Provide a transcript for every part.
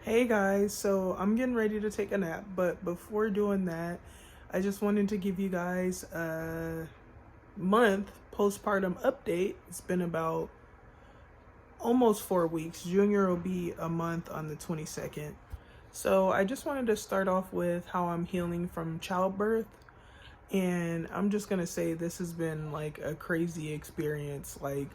Hey guys, so I'm getting ready to take a nap, but before doing that, I just wanted to give you guys a month postpartum update. It's been about almost 4 weeks. Junior will be a month on the 22nd. So I just wanted to start off with how I'm healing from childbirth. And I'm just gonna say this has been like a crazy experience. Like,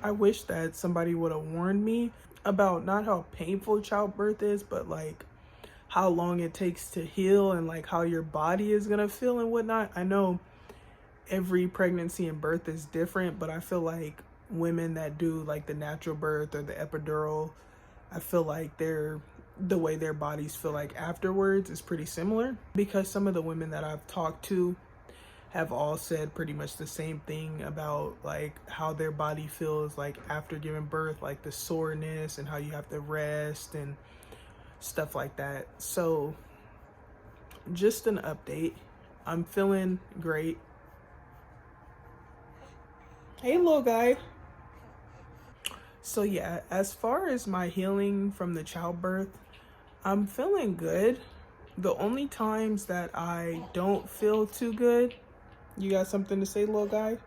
I wish that somebody would have warned me about not how painful childbirth is, but like how long it takes to heal and like how your body is gonna feel and whatnot. I know every pregnancy and birth is different, but I feel like women that do like the natural birth or the epidural, I feel like the way their bodies feel like afterwards is pretty similar, because some of the women that I've talked to have all said pretty much the same thing about like how their body feels like after giving birth, like the soreness and how you have to rest and stuff like that. So just an update. I'm feeling great. Hey little guy. So yeah, as far as my healing from the childbirth, I'm feeling good. The only times that I don't feel too good, you got something to say, little guy?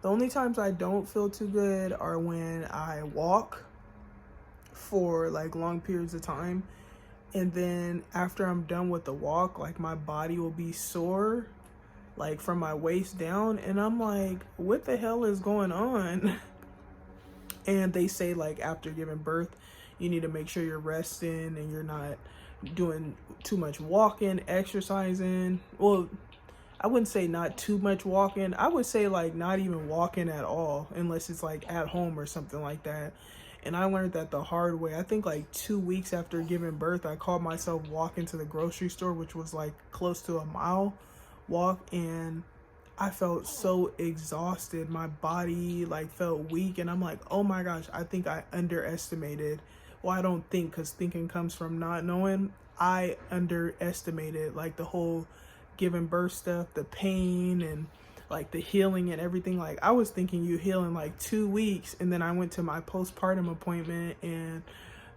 The only times I don't feel too good are when I walk for like long periods of time. And then after I'm done with the walk, like my body will be sore, like from my waist down. And I'm like, what the hell is going on? And they say like after giving birth, you need to make sure you're resting and you're not doing too much walking, exercising. Well, I wouldn't say not too much walking. I would say like not even walking at all, unless it's like at home or something like that. And I learned that the hard way. I think like 2 weeks after giving birth, I called myself walking to the grocery store, which was like close to a mile walk. And I felt so exhausted. My body like felt weak. And I'm like, oh my gosh, I think I underestimated. Well, I don't think, because thinking comes from not knowing. I underestimated like the whole giving birth stuff, the pain and like the healing and everything. Like I was thinking you heal in like 2 weeks, and then I went to my postpartum appointment and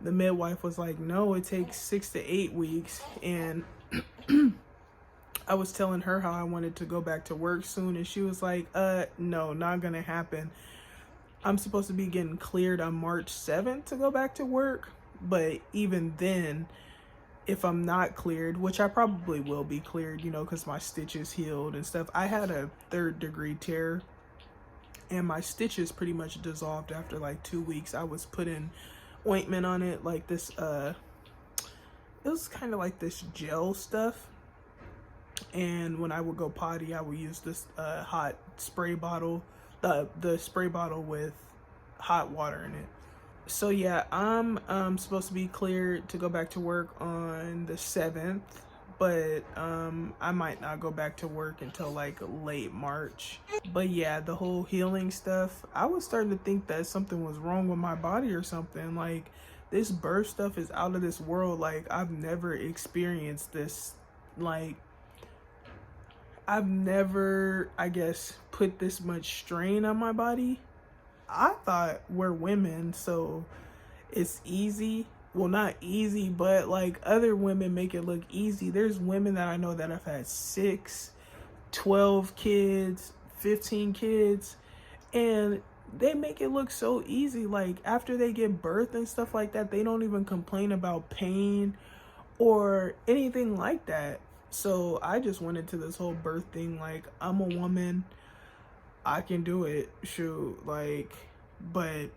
the midwife was like, no, it takes 6 to 8 weeks. And I was telling her how I wanted to go back to work soon, and she was like, no, not gonna happen. I'm supposed to be getting cleared on March 7th to go back to work, but even then, if I'm not cleared, which I probably will be cleared, because my stitches healed and stuff. I had a 3rd-degree tear and my stitches pretty much dissolved after like 2 weeks. I was putting ointment on it, like this, it was kind of like this gel stuff. And when I would go potty, I would use this hot spray bottle, the spray bottle with hot water in it. So yeah, I'm supposed to be cleared to go back to work on the 7th, but I might not go back to work until like late March. But yeah, the whole healing stuff, I was starting to think that something was wrong with my body or something. Like this birth stuff is out of this world. Like I've never experienced this. Like I've never, I guess, put this much strain on my body. I thought we're women, so it's easy. Well, not easy, but like other women make it look easy. There's women that I know that have had 6, 12 kids, 15 kids, and they make it look so easy. Like after they give birth and stuff like that, they don't even complain about pain or anything like that. So I just went into this whole birth thing like, I'm a woman, I can do it, shoot, like, but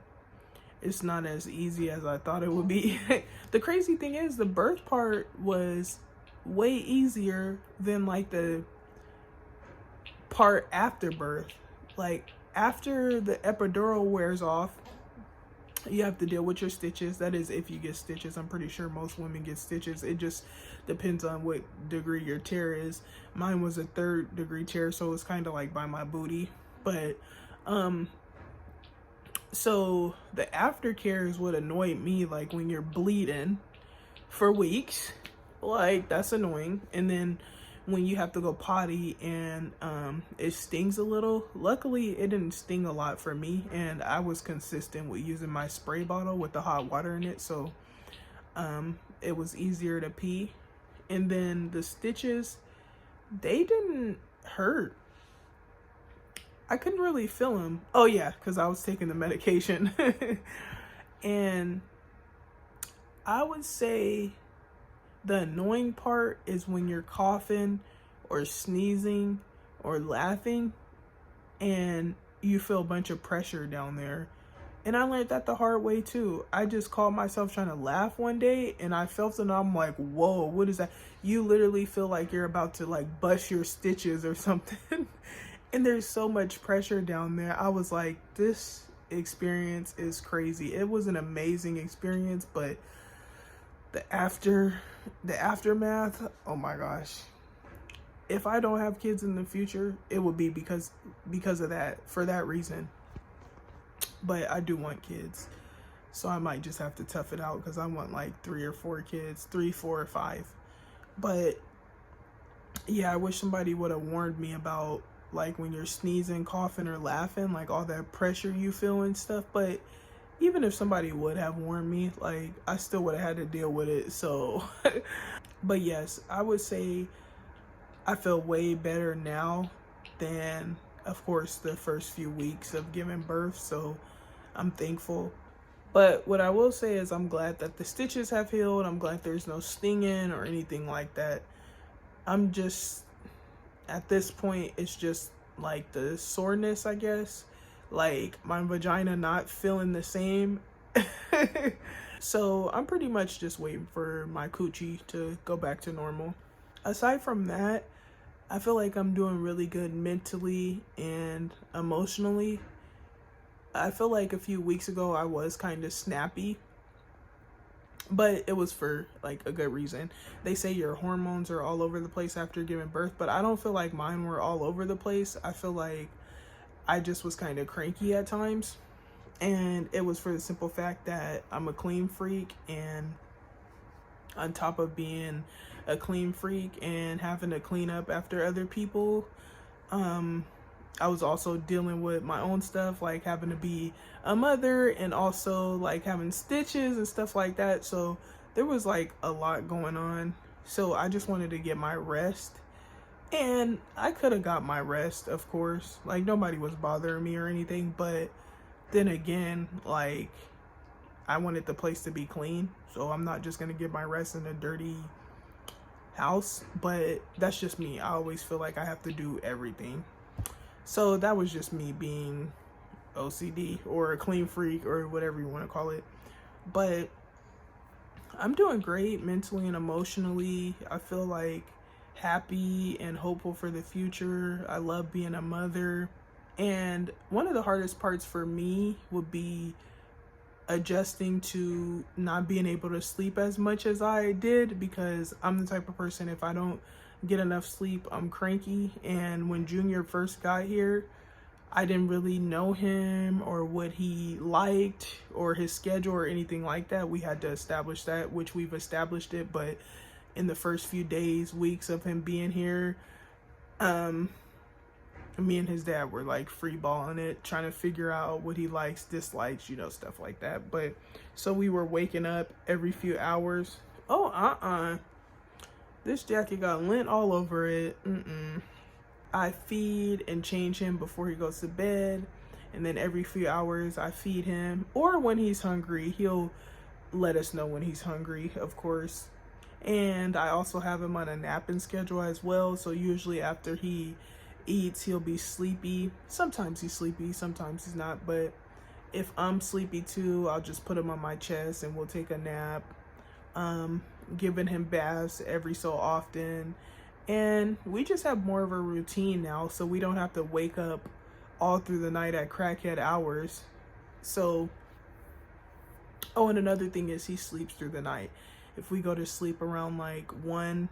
it's not as easy as I thought it would be. The crazy thing is the birth part was way easier than like the part after birth. Like after the epidural wears off, you have to deal with your stitches. That is if you get stitches. I'm pretty sure most women get stitches. It just depends on what degree your tear is. Mine was a 3rd-degree tear, so it's kind of like by my booty. But so the aftercare is what annoyed me. Like when you're bleeding for weeks, like that's annoying. And then when you have to go potty and it stings a little. Luckily, it didn't sting a lot for me, and I was consistent with using my spray bottle with the hot water in it, so it was easier to pee. And then the stitches, they didn't hurt. I couldn't really feel them. Oh yeah, because I was taking the medication. And I would say the annoying part is when you're coughing or sneezing or laughing and you feel a bunch of pressure down there. And I learned that the hard way too. I just caught myself trying to laugh one day and I felt it and I'm like, whoa, what is that? You literally feel like you're about to like bust your stitches or something. And there's so much pressure down there. I was like, this experience is crazy. It was an amazing experience, but the aftermath, oh my gosh. If I don't have kids in the future, it would be because of that, for that reason. But I do want kids, so I might just have to tough it out because I want like 3 or 4 kids, 3, 4, or 5. But yeah, I wish somebody would have warned me about like when you're sneezing, coughing, or laughing, like all that pressure you feel and stuff. But even if somebody would have warned me, like I still would have had to deal with it. So but yes, I would say I feel way better now than, of course, the first few weeks of giving birth, so I'm thankful. But what I will say is I'm glad that the stitches have healed. I'm glad there's no stinging or anything like that. I'm just, at this point, it's just like the soreness, I guess. Like my vagina not feeling the same. So I'm pretty much just waiting for my coochie to go back to normal. Aside from that, I feel like I'm doing really good mentally and emotionally. I feel like a few weeks ago I was kind of snappy, but it was for like a good reason. They say your hormones are all over the place after giving birth, but I don't feel like mine were all over the place. I feel like I just was kind of cranky at times, and it was for the simple fact that I'm a clean freak, and on top of being a clean freak and having to clean up after other people, I was also dealing with my own stuff, like having to be a mother and also like having stitches and stuff like that. So there was like a lot going on. So I just wanted to get my rest, and I could have got my rest, of course. Like nobody was bothering me or anything, but then again, like I wanted the place to be clean, so I'm not just gonna get my rest in a dirty house. But that's just me. I always feel like I have to do everything. So that was just me being OCD or a clean freak or whatever you want to call it. But I'm doing great mentally and emotionally. I feel like happy and hopeful for the future. I love being a mother. And one of the hardest parts for me would be adjusting to not being able to sleep as much as I did, because I'm the type of person, if I don't get enough sleep, I'm cranky. And when Junior first got here, I didn't really know him or what he liked or his schedule or anything like that. We had to establish that, which we've established it. But in the first few days, weeks of him being here, me and his dad were like free balling it, trying to figure out what he likes, dislikes, you know, stuff like that. But so we were waking up every few hours. Oh, this jacket got lint all over it. I feed and change him before he goes to bed, and then every few hours I feed him, or when he's hungry, he'll let us know when he's hungry, of course. And I also have him on a napping schedule as well, so usually after he eats, he'll be sleepy. Sometimes he's sleepy, sometimes he's not, but if I'm sleepy too, I'll just put him on my chest and we'll take a nap. Giving him baths every so often, and we just have more of a routine now, so we don't have to wake up all through the night at crackhead hours. So, oh, and another thing is he sleeps through the night. If we go to sleep around like 1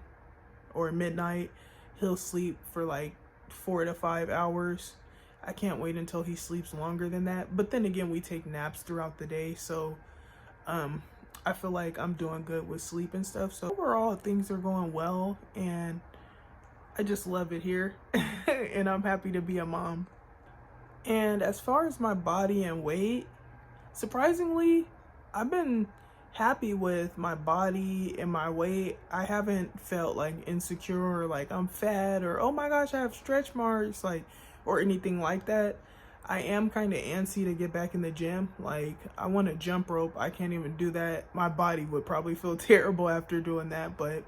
or midnight, he'll sleep for like 4 to 5 hours. I can't wait until he sleeps longer than that. But then again, we take naps throughout the day, so I feel like I'm doing good with sleep and stuff. So overall, things are going well, and I just love it here. And I'm happy to be a mom. And as far as my body and weight, surprisingly, I've been happy with my body and my weight. I haven't felt like insecure or like I'm fat or oh my gosh, I have stretch marks, like, or anything like that. I am kind of antsy to get back in the gym. Like, I want to jump rope. I can't even do that. My body would probably feel terrible after doing that. But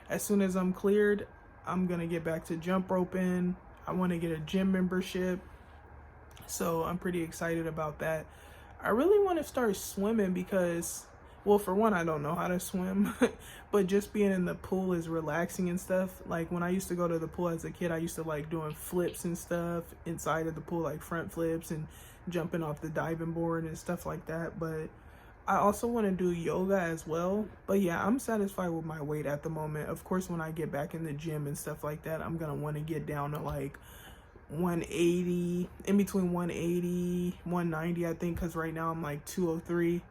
as soon as I'm cleared, I'm going to get back to jump roping. I want to get a gym membership. So I'm pretty excited about that. I really want to start swimming because, well, for one, I don't know how to swim, but just being in the pool is relaxing and stuff. Like when I used to go to the pool as a kid, I used to like doing flips and stuff inside of the pool, like front flips and jumping off the diving board and stuff like that. But I also want to do yoga as well. But yeah, I'm satisfied with my weight at the moment. Of course, when I get back in the gym and stuff like that, I'm going to want to get down to like 180, in between 180 190, I think, because right now I'm like 203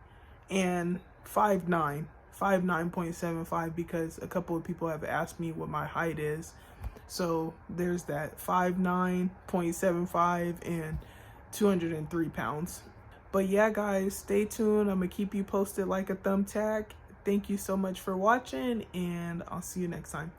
and 5'9", 5'9.75", because a couple of people have asked me what my height is. So there's that, 5'9.75" and 203 pounds. But yeah, guys, stay tuned. I'm gonna keep you posted like a thumbtack. Thank you so much for watching, and I'll see you next time.